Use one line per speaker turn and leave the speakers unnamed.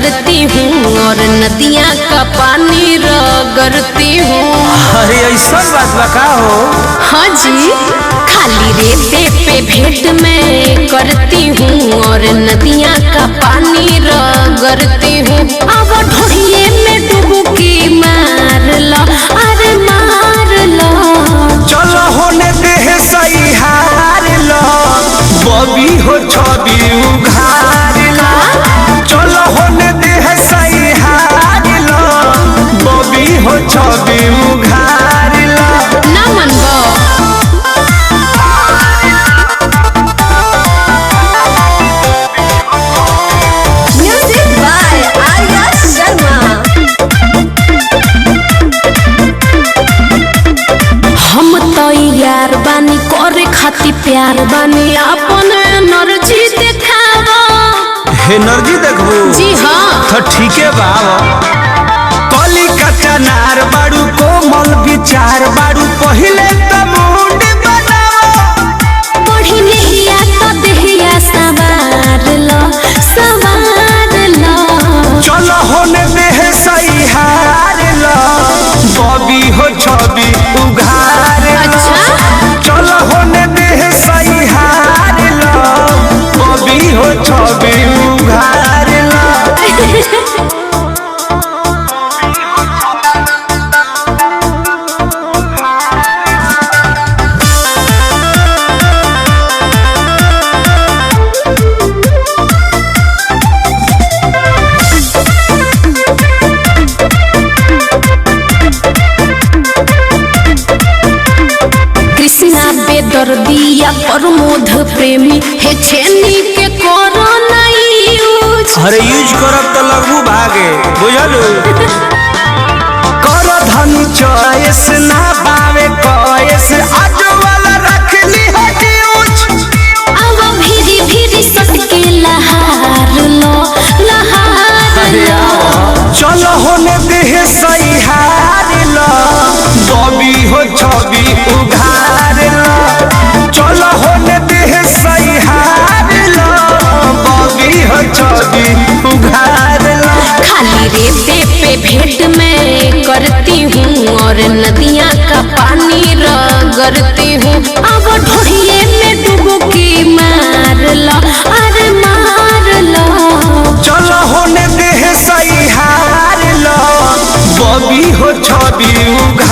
करती हूँ और नदियाँ का पानी रगड़ती हूँ।
अरे ऐसा बात बका हो।
हाँ जी, खाली रेते पे भेंट मैं करती हूँ और नदियाँ का पानी रगड़ती हूँ। अब ढोहिए में डुबकी मार लो, अरे मार लो।
चलो होने देह सही हार लो, बबी हो छवि उघार लो। चलो होने देह सही हार लो, बबी हो छवि उघार लो।
ना मनबो। Music by Arya Sharma. हम तो यार बानी करे खातिर प्यार बानी, अपन एनर्जी दिखावा।
एनर्जी देखबो
जी हाँ,
तो ठीक है बाबा। कली कच्चा नार बाड़ू, कोमल विचार बाड़ू, पहिले तो मुंड बनाओ।
बढ़ी नहिया तो देहिया सवार लो, सवार लो।
चलो होने देह सही हार लो, बबी हो छवि उघार लो।
अच्छा?
चलो होने देह सही हार लो, बबी हो छवि उघार लो।
कृष्णा बेदर्दिया प्रमोद प्रेमी हे छेनी के करो नहीं यूज।
अरे यूज करब तो लगू भागे, बुझलू। कर धनी चॉइस ना पावे कॉइस, आज वाला रख ली है यूज।
अब भीरी भीरी सटके लहार लो, लहार लो।
चलो होने देह सही हार लो, बबी हो छवि उघार लो। चलो होने देह सही हार लो, बबी हो छवि उघार लो।
खाली रेते पे भेंट मैं करती हूँ और नदियाँ का पानी रगड़ती हूँ। अब ढोहिए में डुबकी मार लो, अरे मार लो।
चलो होने देह सही हार लो, बबी हो छवि उघार